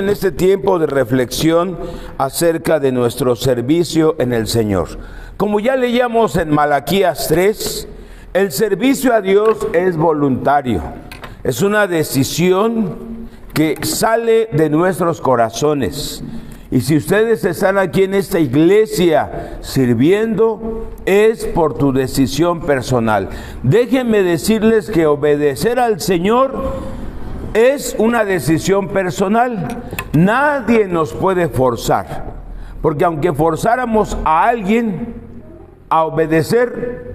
En este tiempo de reflexión acerca de nuestro servicio en el Señor. Como ya leíamos en Malaquías 3, el servicio a Dios es voluntario. Es una decisión que sale de nuestros corazones. Y si ustedes están aquí en esta iglesia sirviendo, es por tu decisión personal. Déjenme decirles que obedecer al Señor es una decisión personal. Nadie nos puede forzar, porque aunque forzáramos a alguien a obedecer,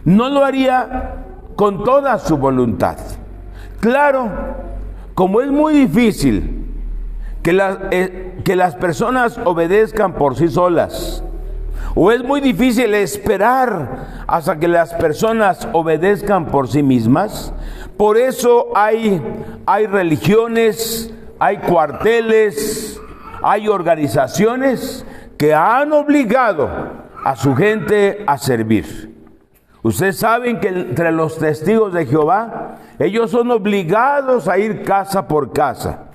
no lo haría con toda su voluntad. Claro, como es muy difícil que las personas obedezcan por sí solas, o es muy difícil esperar hasta que las personas obedezcan por sí mismas, por eso hay religiones, hay cuarteles, hay organizaciones que han obligado a su gente a servir. Ustedes saben que entre los testigos de Jehová, ellos son obligados a ir casa por casa.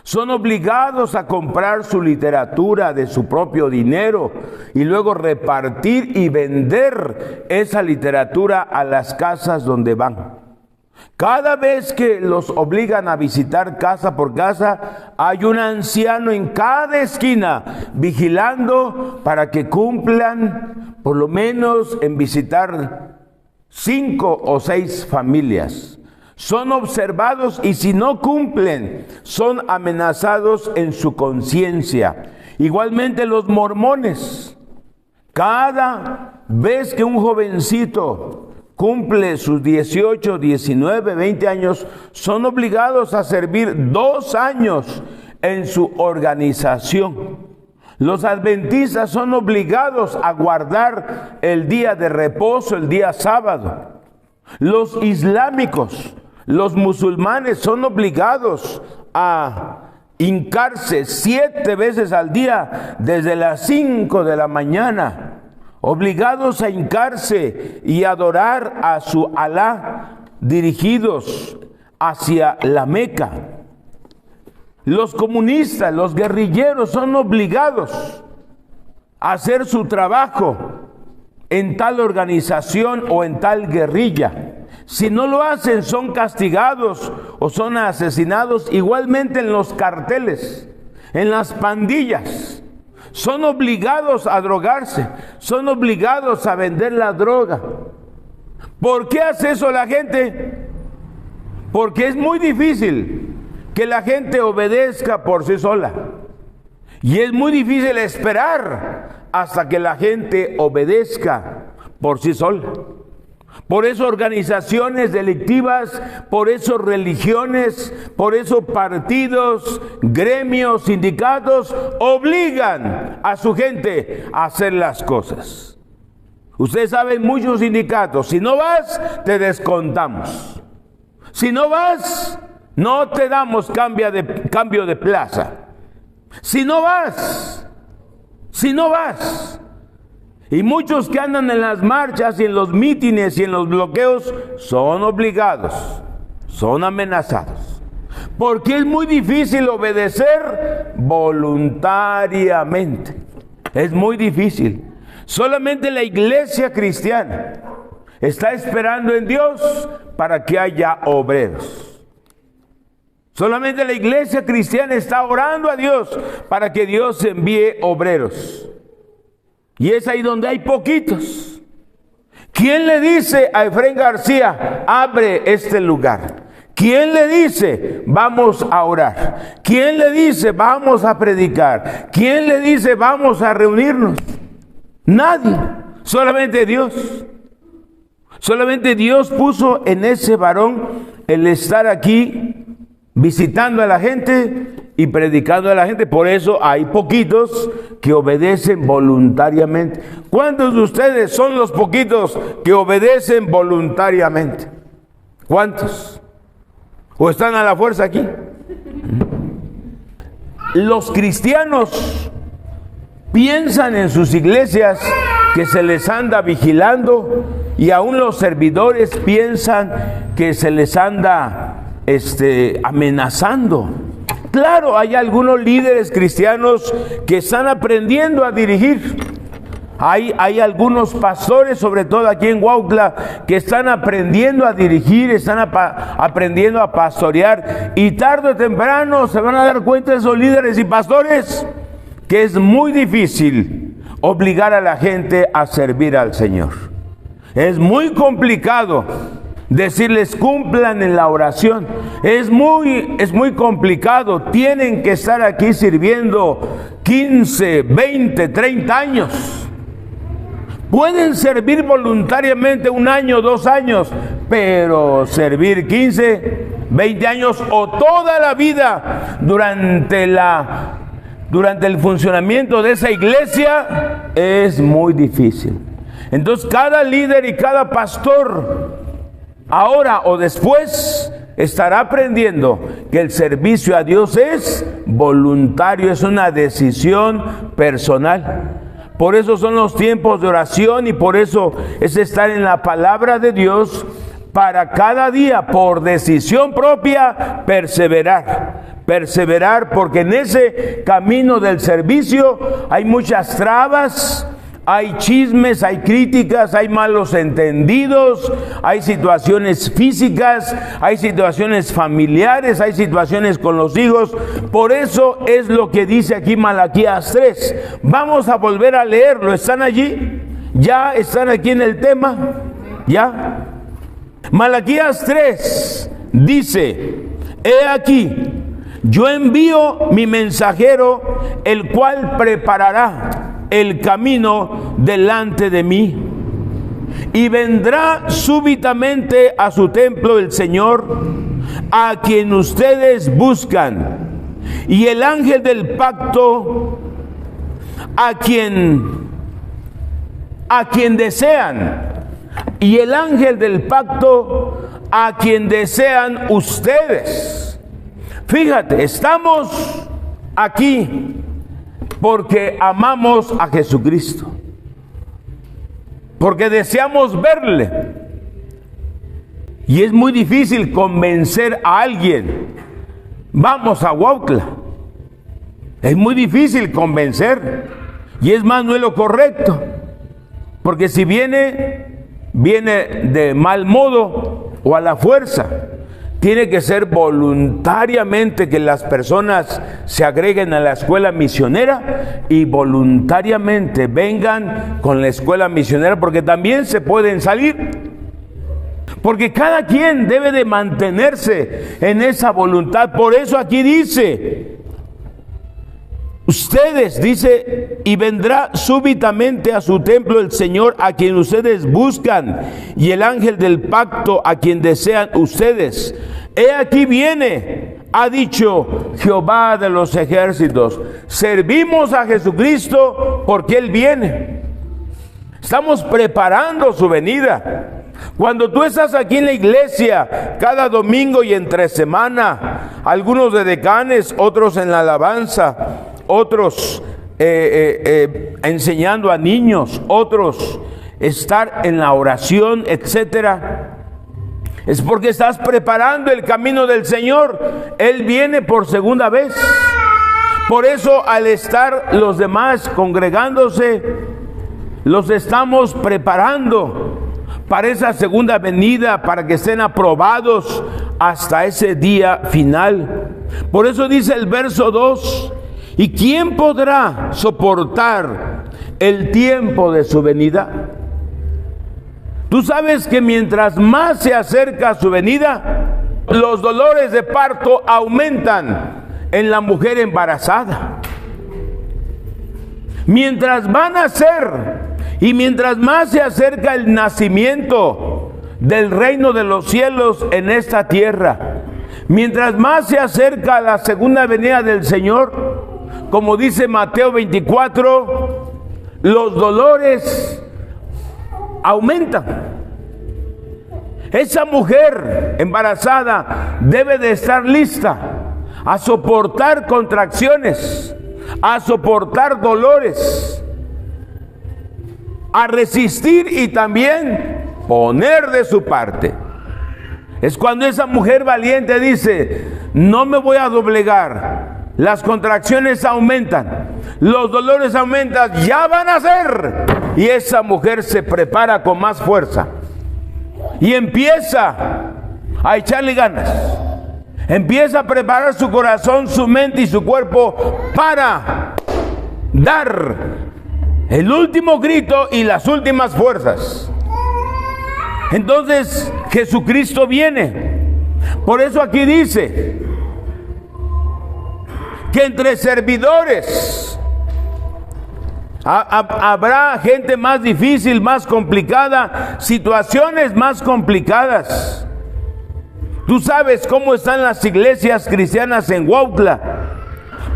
Son obligados a comprar su literatura de su propio dinero y luego repartir y vender esa literatura a las casas donde van. Cada vez que los obligan a visitar casa por casa, hay un anciano en cada esquina vigilando para que cumplan por lo menos en visitar 5 o 6 familias. Son observados y si no cumplen, son amenazados en su conciencia. Igualmente los mormones. Cada vez que un jovencito cumple sus 18, 19, 20 años, son obligados a servir 2 años en su organización. Los adventistas son obligados a guardar el día de reposo, el día sábado. Los islámicos, los musulmanes son obligados a hincarse 7 veces al día desde las 5 de la mañana. Obligados a hincarse y adorar a su Alá, dirigidos hacia la Meca. Los comunistas, los guerrilleros son obligados a hacer su trabajo en tal organización o en tal guerrilla. Si no lo hacen, son castigados o son asesinados. Igualmente en los carteles, en las pandillas. Son obligados a drogarse, son obligados a vender la droga. ¿Por qué hace eso la gente? Porque es muy difícil que la gente obedezca por sí sola. Y es muy difícil esperar hasta que la gente obedezca por sí sola. Por eso organizaciones delictivas, por eso religiones, por eso partidos, gremios, sindicatos obligan a su gente a hacer las cosas. Ustedes saben, muchos sindicatos, si no vas, te descontamos. Si no vas, no te damos cambio de plaza. Si no vas. Y muchos que andan en las marchas y en los mítines y en los bloqueos son obligados, son amenazados. Porque es muy difícil obedecer voluntariamente. Es muy difícil. Solamente la iglesia cristiana está esperando en Dios para que haya obreros. Solamente la iglesia cristiana está orando a Dios para que Dios envíe obreros. Y es ahí donde hay poquitos. ¿Quién le dice a Efraín García, abre este lugar? ¿Quién le dice, vamos a orar? ¿Quién le dice, vamos a predicar? ¿Quién le dice, vamos a reunirnos? Nadie, solamente Dios. Solamente Dios puso en ese varón el estar aquí visitando a la gente y predicando a la gente. Por eso hay poquitos que obedecen voluntariamente. ¿Cuántos de ustedes son los poquitos que obedecen voluntariamente? ¿Cuántos? ¿O están a la fuerza aquí? Los cristianos piensan en sus iglesias que se les anda vigilando, y aún los servidores piensan que se les anda amenazando. claro, hay algunos líderes cristianos que están aprendiendo a dirigir. Hay algunos pastores, sobre todo aquí en Huautla, que están aprendiendo a dirigir, están aprendiendo a pastorear, y tarde o temprano se van a dar cuenta esos líderes y pastores que es muy difícil obligar a la gente a servir al Señor. Es muy complicado decirles cumplan en la oración. Es muy complicado. Tienen que estar aquí sirviendo 15, 20, 30 años. Pueden servir voluntariamente 1 año, 2 años, pero servir 15, 20 años o toda la vida durante el funcionamiento de esa iglesia es muy difícil. Entonces cada líder y cada pastor, ahora o después, estará aprendiendo que el servicio a Dios es voluntario, es una decisión personal. Por eso son los tiempos de oración y por eso es estar en la palabra de Dios para cada día, por decisión propia, perseverar. Perseverar, porque en ese camino del servicio hay muchas trabas, hay chismes, hay críticas, hay malos entendidos, hay situaciones físicas, hay situaciones familiares, hay situaciones con los hijos. Por eso es lo que dice aquí Malaquías 3. Vamos a volver a leerlo. ¿Están allí? ¿Ya están aquí en el tema? ¿Ya? Malaquías 3 dice: he aquí, yo envío mi mensajero, el cual preparará el camino delante de mí, y vendrá súbitamente a su templo el Señor, a quien ustedes buscan, y el ángel del pacto, a quien desean, y el ángel del pacto a quien desean ustedes. Fíjate, estamos aquí porque amamos a Jesucristo, porque deseamos verle. Y es muy difícil convencer a alguien: vamos a Huautla. Es muy difícil convencer, y es más, no es lo correcto, porque si viene de mal modo o a la fuerza. Tiene que ser voluntariamente que las personas se agreguen a la escuela misionera y voluntariamente vengan con la escuela misionera, porque también se pueden salir. Porque cada quien debe de mantenerse en esa voluntad. Por eso aquí dice: ustedes, dice, y vendrá súbitamente a su templo el Señor a quien ustedes buscan, y el ángel del pacto a quien desean ustedes. He aquí viene, ha dicho Jehová de los ejércitos. Servimos a Jesucristo porque Él viene. Estamos preparando su venida. Cuando tú estás aquí en la iglesia, cada domingo y entre semana, algunos de decanes, otros en la alabanza, otros enseñando a niños, otros estar en la oración, etcétera, es porque estás preparando el camino del Señor. Él viene por segunda vez. Por eso, al estar los demás congregándose, los estamos preparando para esa segunda venida, para que estén aprobados hasta ese día final. Por eso dice el verso 2: ¿y quién podrá soportar el tiempo de su venida? Tú sabes que mientras más se acerca su venida, los dolores de parto aumentan en la mujer embarazada. Mientras van a nacer y mientras más se acerca el nacimiento del reino de los cielos en esta tierra, mientras más se acerca la segunda venida del Señor, como dice Mateo 24, los dolores aumentan. Esa mujer embarazada debe de estar lista a soportar contracciones, a soportar dolores, a resistir y también poner de su parte. Es cuando esa mujer valiente dice: no me voy a doblegar. Las contracciones aumentan, los dolores aumentan, ya van a ser. Y esa mujer se prepara con más fuerza y empieza a echarle ganas. Empieza a preparar su corazón, su mente y su cuerpo para dar el último grito y las últimas fuerzas. Entonces Jesucristo viene. Por eso aquí dice que entre servidores habrá gente más difícil, más complicada, situaciones más complicadas. Tú sabes cómo están las iglesias cristianas en Huautla.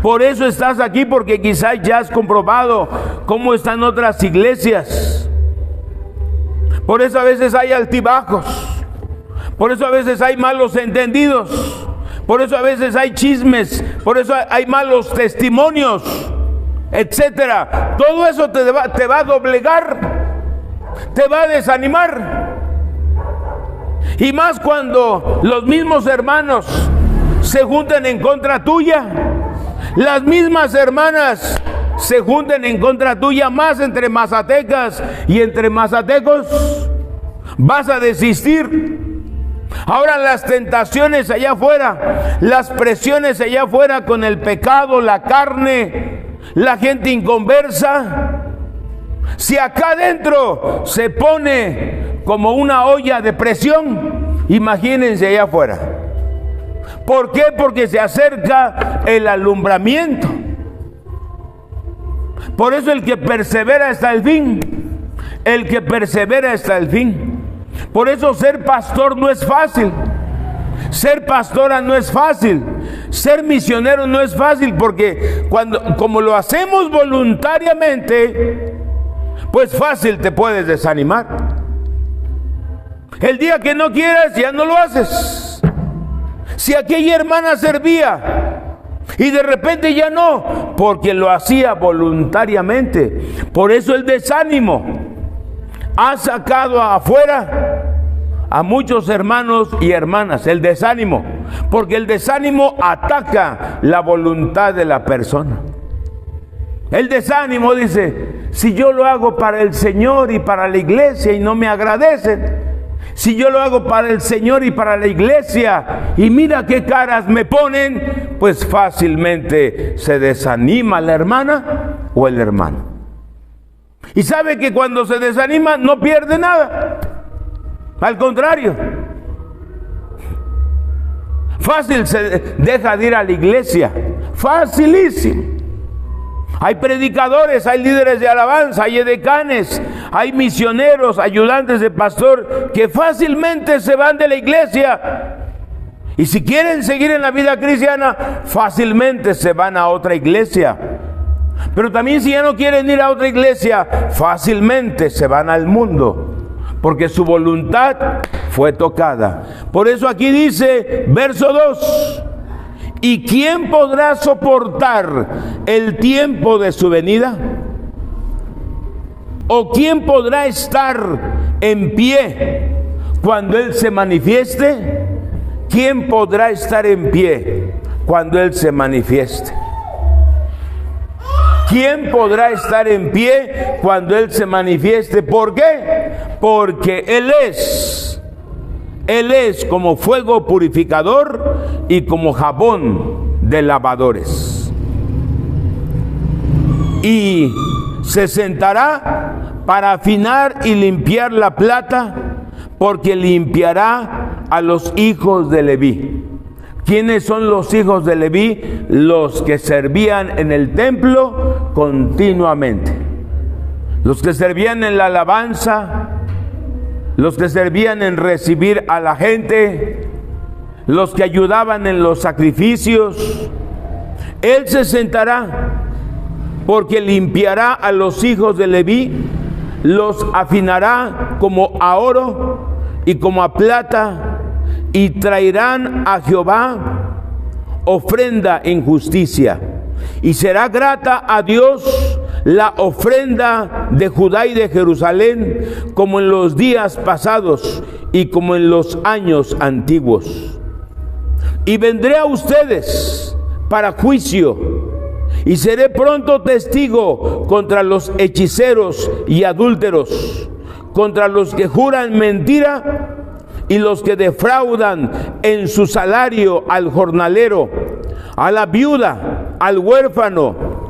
Por eso estás aquí, porque quizás ya has comprobado cómo están otras iglesias. Por eso a veces hay altibajos. Por eso a veces hay malos entendidos. Por eso a veces hay chismes. Por eso hay malos testimonios, etcétera. Todo eso te va a doblegar, te va a desanimar. Y más cuando los mismos hermanos se juntan en contra tuya. Las mismas hermanas se juntan en contra tuya, más entre mazatecas y entre mazatecos. Vas a desistir. Ahora las tentaciones allá afuera, las presiones allá afuera con el pecado, la carne, la gente inconversa. Si acá adentro se pone como una olla de presión, imagínense allá afuera. ¿Por qué? Porque se acerca el alumbramiento. Por eso el que persevera hasta el fin, el que persevera hasta el fin. Por eso ser pastor no es fácil, ser pastora no es fácil, ser misionero no es fácil, porque como lo hacemos voluntariamente, pues fácil te puedes desanimar. El día que no quieras ya no lo haces. Si aquella hermana servía y de repente ya no, porque lo hacía voluntariamente. Por eso el desánimo ha sacado afuera a muchos hermanos y hermanas. El desánimo, porque el desánimo ataca la voluntad de la persona. El desánimo dice: si yo lo hago para el Señor y para la iglesia y no me agradecen, si yo lo hago para el Señor y para la iglesia y mira qué caras me ponen, pues fácilmente se desanima la hermana o el hermano. Y sabe que cuando se desanima no pierde nada. Al contrario, fácil se deja de ir a la iglesia. Facilísimo. Hay predicadores, hay líderes de alabanza, hay edecanes, hay misioneros, ayudantes de pastor que fácilmente se van de la iglesia. Y si quieren seguir en la vida cristiana, fácilmente se van a otra iglesia. Pero también si ya no quieren ir a otra iglesia, fácilmente se van al mundo, porque su voluntad fue tocada. Por eso aquí dice, verso 2: ¿y quién podrá soportar el tiempo de su venida? ¿O quién podrá estar en pie cuando Él se manifieste? ¿Quién podrá estar en pie cuando Él se manifieste? ¿Quién podrá estar en pie cuando Él se manifieste? ¿Por qué? Porque Él es como fuego purificador y como jabón de lavadores. Y se sentará para afinar y limpiar la plata, porque limpiará a los hijos de Leví. ¿Quiénes son los hijos de Leví? Los que servían en el templo continuamente. Los que servían en la alabanza, los que servían en recibir a la gente, los que ayudaban en los sacrificios. Él se sentará porque limpiará a los hijos de Leví, los afinará como a oro y como a plata, y traerán a Jehová ofrenda en justicia. Y será grata a Dios la ofrenda de Judá y de Jerusalén, como en los días pasados, y como en los años antiguos. Y vendré a ustedes para juicio, y seré pronto testigo contra los hechiceros y adúlteros, contra los que juran mentira y los que defraudan en su salario al jornalero, a la viuda, al huérfano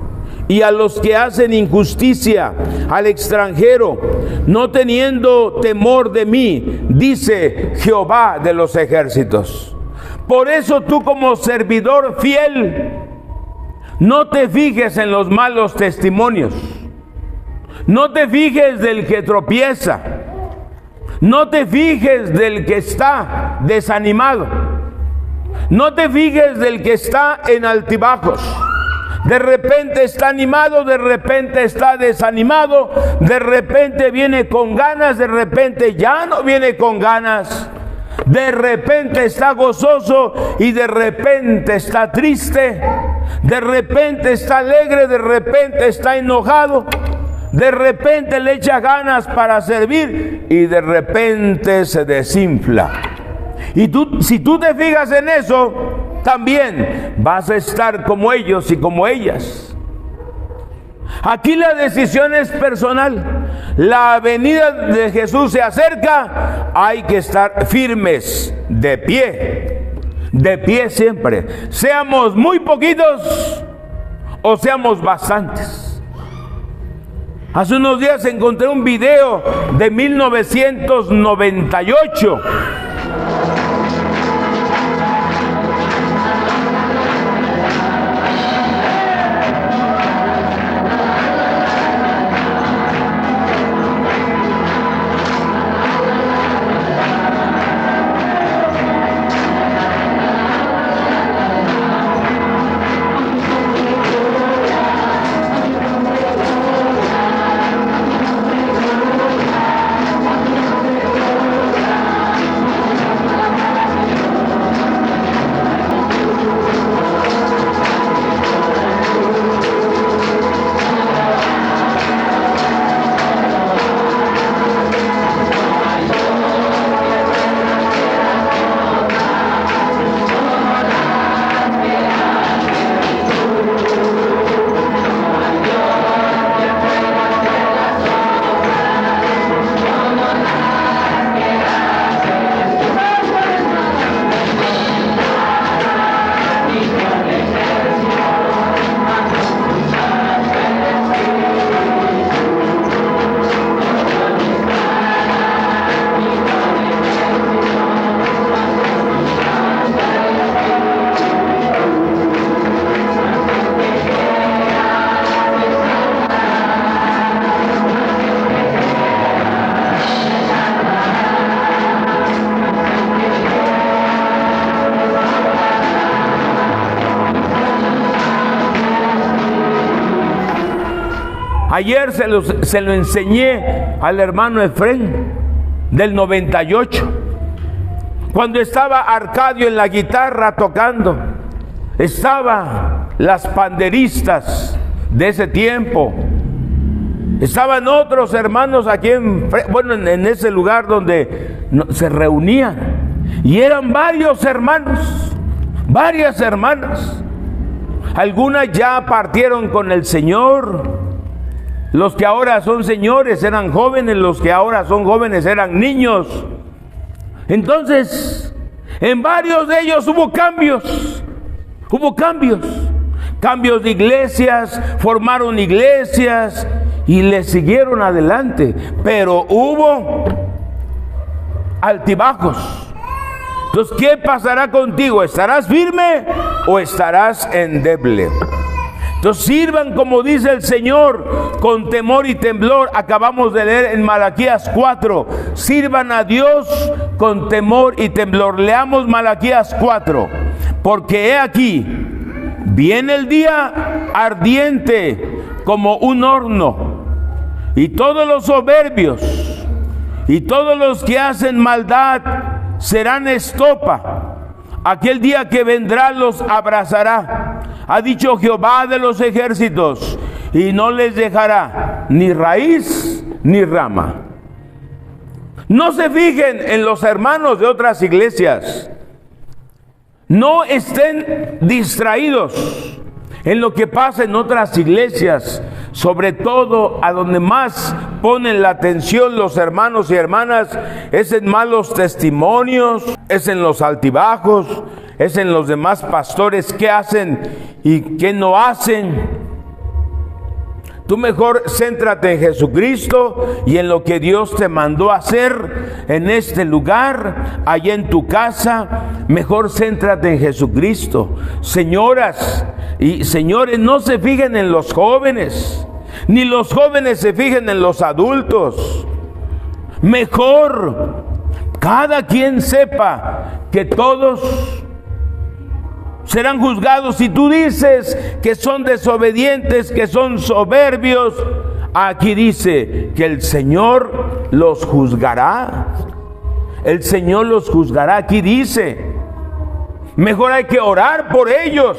y a los que hacen injusticia al extranjero, no teniendo temor de mí, dice Jehová de los ejércitos. Por eso tú, como servidor fiel, no te fijes en los malos testimonios, no te fijes del que tropieza, no te fijes del que está desanimado, no te fijes del que está en altibajos. De repente está animado, de repente está desanimado, de repente viene con ganas, de repente ya no viene con ganas, de repente está gozoso y de repente está triste, de repente está alegre, de repente está enojado, de repente le echa ganas para servir y de repente se desinfla. Y tú, si tú te fijas en eso, también vas a estar como ellos y como ellas. Aquí la decisión es personal. La venida de Jesús se acerca, hay que estar firmes, de pie siempre. Seamos muy poquitos o seamos bastantes. Hace unos días encontré un video de 1998. Ayer se lo enseñé al hermano Efrén del 98. Cuando estaba Arcadio en la guitarra tocando, estaban las panderistas de ese tiempo, estaban otros hermanos aquí en ese lugar donde se reunían, y eran varios hermanos, varias hermanas. Algunas ya partieron con el Señor. Los que ahora son señores eran jóvenes, los que ahora son jóvenes eran niños. Entonces, en varios de ellos hubo cambios de iglesias, formaron iglesias y le siguieron adelante, pero hubo altibajos. Entonces, ¿qué pasará contigo? ¿Estarás firme o estarás endeble? Entonces sirvan, como dice el Señor, con temor y temblor. Acabamos de leer en Malaquías 4. Sirvan a Dios con temor y temblor. Leamos Malaquías 4. Porque he aquí, viene el día ardiente como un horno, y todos los soberbios y todos los que hacen maldad serán estopa. Aquel día que vendrá los abrazará, ha dicho Jehová de los ejércitos, y no les dejará ni raíz ni rama. No se fijen en los hermanos de otras iglesias. No estén distraídos en lo que pasa en otras iglesias, sobre todo a donde más ponen la atención los hermanos y hermanas es en malos testimonios, es en los altibajos, es en los demás pastores qué hacen y qué no hacen. Tú mejor céntrate en Jesucristo y en lo que Dios te mandó a hacer en este lugar, allá en tu casa. Mejor céntrate en Jesucristo. Señoras y señores, no se fijen en los jóvenes, ni los jóvenes se fijen en los adultos. Mejor cada quien sepa que todos serán juzgados. Si tú dices que son desobedientes, que son soberbios, aquí dice que el Señor los juzgará. El Señor los juzgará. Aquí dice, mejor hay que orar por ellos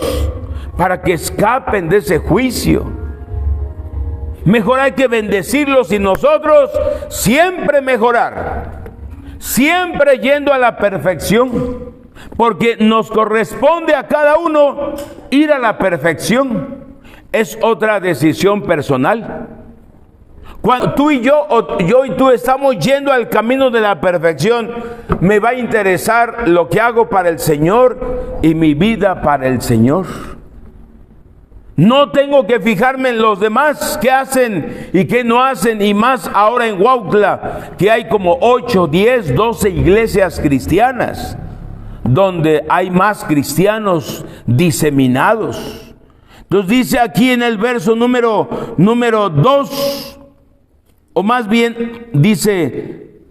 para que escapen de ese juicio. Mejor hay que bendecirlos y nosotros siempre mejorar, siempre yendo a la perfección. Porque nos corresponde a cada uno ir a la perfección. Es otra decisión personal. Cuando tú y yo, o yo y tú estamos yendo al camino de la perfección, me va a interesar lo que hago para el Señor y mi vida para el Señor. No tengo que fijarme en los demás, qué hacen y qué no hacen, y más ahora en Huautla, que hay como 8, 10, 12 iglesias cristianas, donde hay más cristianos diseminados. Entonces dice aquí en el verso número 2, o más bien dice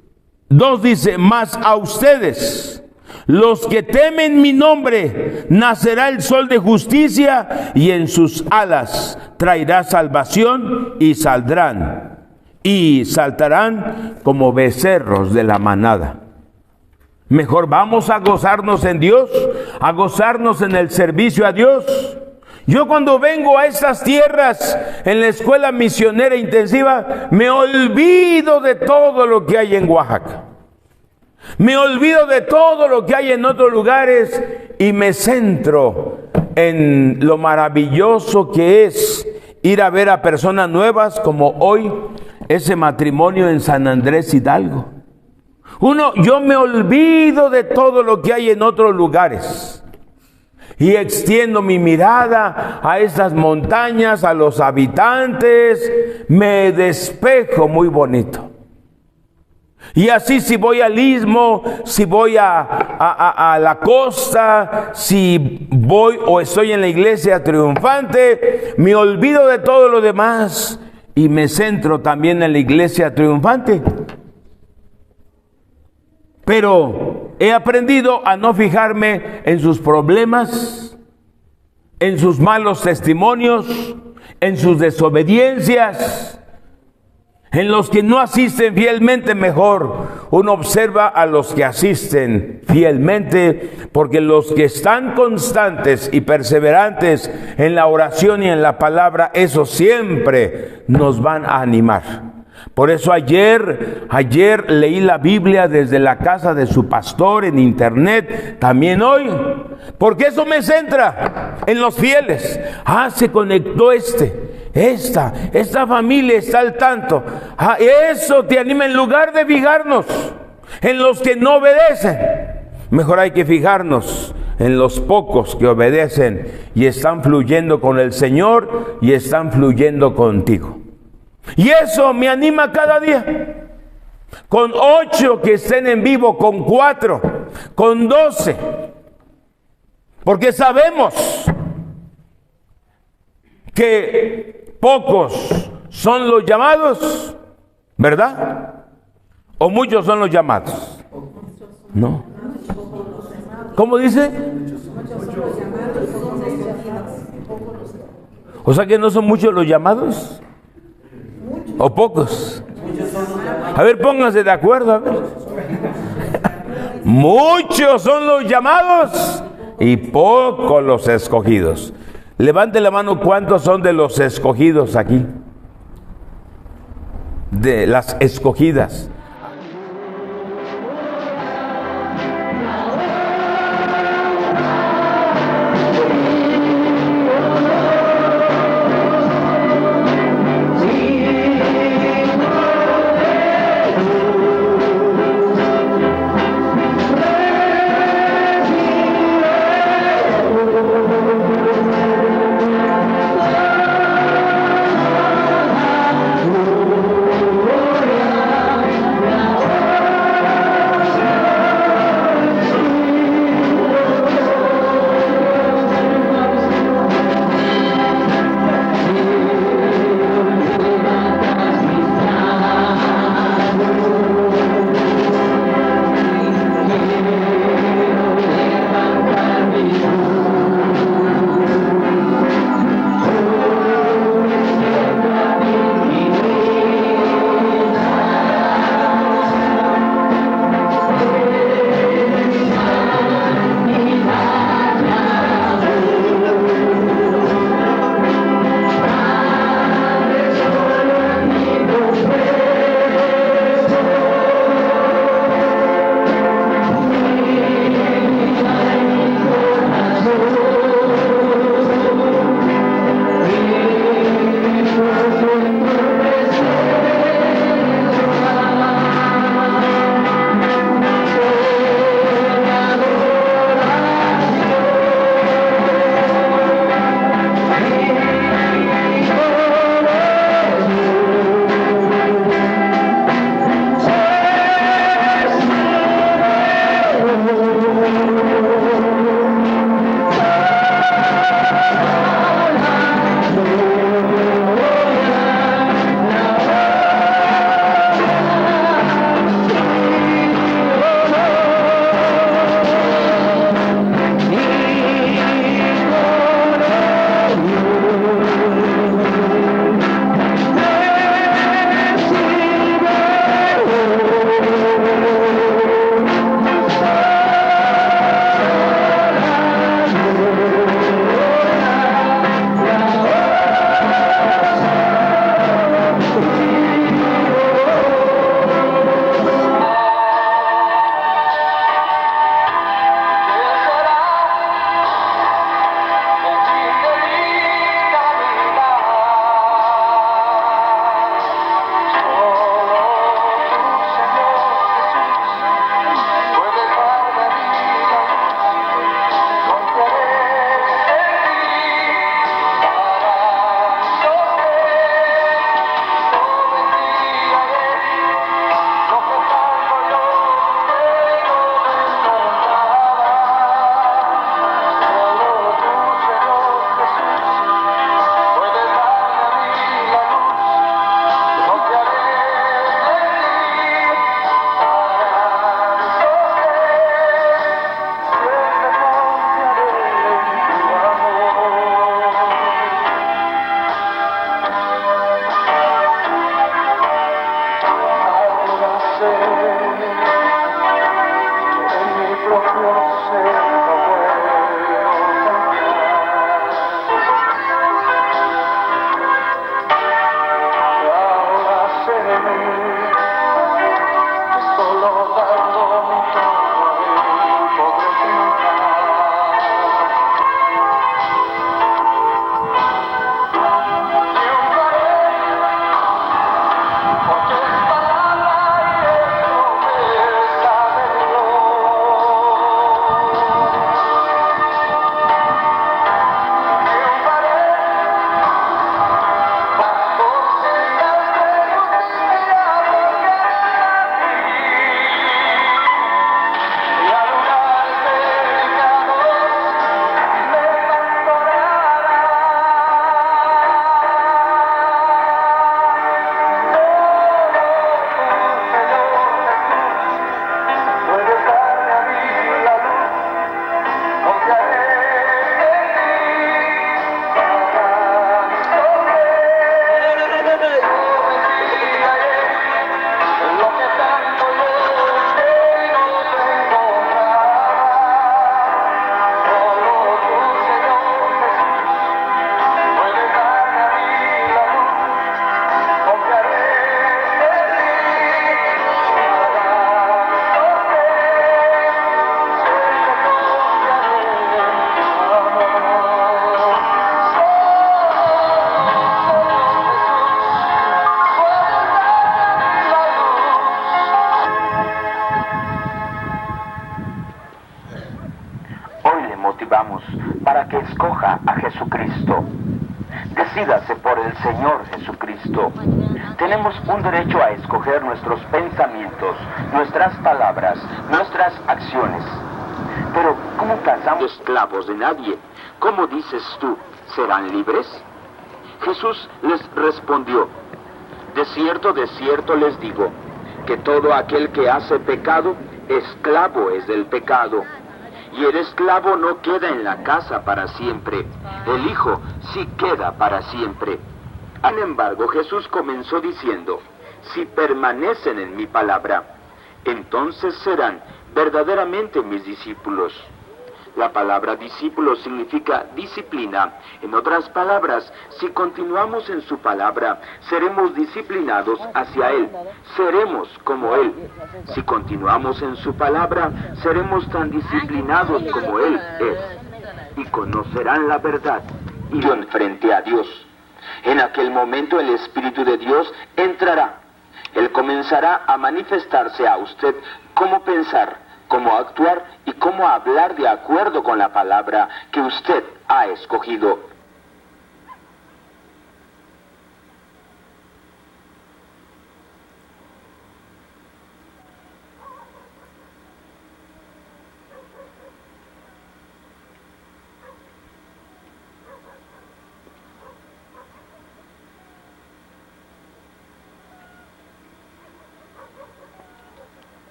2, dice, mas a ustedes, los que temen mi nombre, nacerá el sol de justicia y en sus alas traerá salvación y saldrán y saltarán como becerros de la manada. Mejor vamos a gozarnos en Dios, a gozarnos en el servicio a Dios. Yo cuando vengo a estas tierras en la escuela misionera intensiva, me olvido de todo lo que hay en Oaxaca. Me olvido de todo lo que hay en otros lugares y me centro en lo maravilloso que es ir a ver a personas nuevas, como hoy ese matrimonio en San Andrés Hidalgo. Yo me olvido de todo lo que hay en otros lugares y extiendo mi mirada a estas montañas, a los habitantes, me despejo muy bonito. Y así si voy al istmo, si voy a la costa, si voy o estoy en la iglesia triunfante, me olvido de todo lo demás y me centro también en la iglesia triunfante. Pero he aprendido a no fijarme en sus problemas, en sus malos testimonios, en sus desobediencias, en los que no asisten fielmente. Mejor uno observa a los que asisten fielmente, porque los que están constantes y perseverantes en la oración y en la palabra, esos siempre nos van a animar. Por eso ayer leí la Biblia desde la casa de su pastor en internet, también hoy, porque eso me centra en los fieles. Se conectó esta familia está al tanto. Eso te anima en lugar de fijarnos en los que no obedecen. Mejor hay que fijarnos en los pocos que obedecen y están fluyendo con el Señor y están fluyendo contigo. Y eso me anima cada día. Con 8 que estén en vivo, con 4, con 12. Porque sabemos que pocos son los llamados, ¿verdad? ¿O muchos son los llamados? No. ¿Cómo dice? O sea que no son muchos los llamados. ¿O pocos? A ver, pónganse de acuerdo, a ver. Muchos son los llamados y pocos los escogidos. Levante la mano, ¿cuántos son de los escogidos aquí? De las escogidas. escoja a Jesucristo. Decídase por el Señor Jesucristo. Tenemos un derecho a escoger nuestros pensamientos, nuestras palabras, nuestras acciones. Pero, ¿cómo casamos esclavos de nadie? ¿Cómo dices tú, serán libres? Jesús les respondió: de cierto les digo, que todo aquel que hace pecado, esclavo es del pecado. Y el esclavo no queda en la casa para siempre, el Hijo sí queda para siempre. Sin embargo, Jesús comenzó diciendo: si permanecen en mi palabra, entonces serán verdaderamente mis discípulos. La palabra discípulo significa disciplina. En otras palabras, si continuamos en su palabra, seremos disciplinados hacia Él. Seremos como Él. Si continuamos en su palabra, seremos tan disciplinados como Él es. Y conocerán la verdad. Y frente a Dios. En aquel momento el Espíritu de Dios entrará. Él comenzará a manifestarse a usted cómo pensar, cómo actuar y cómo hablar de acuerdo con la palabra que usted ha escogido.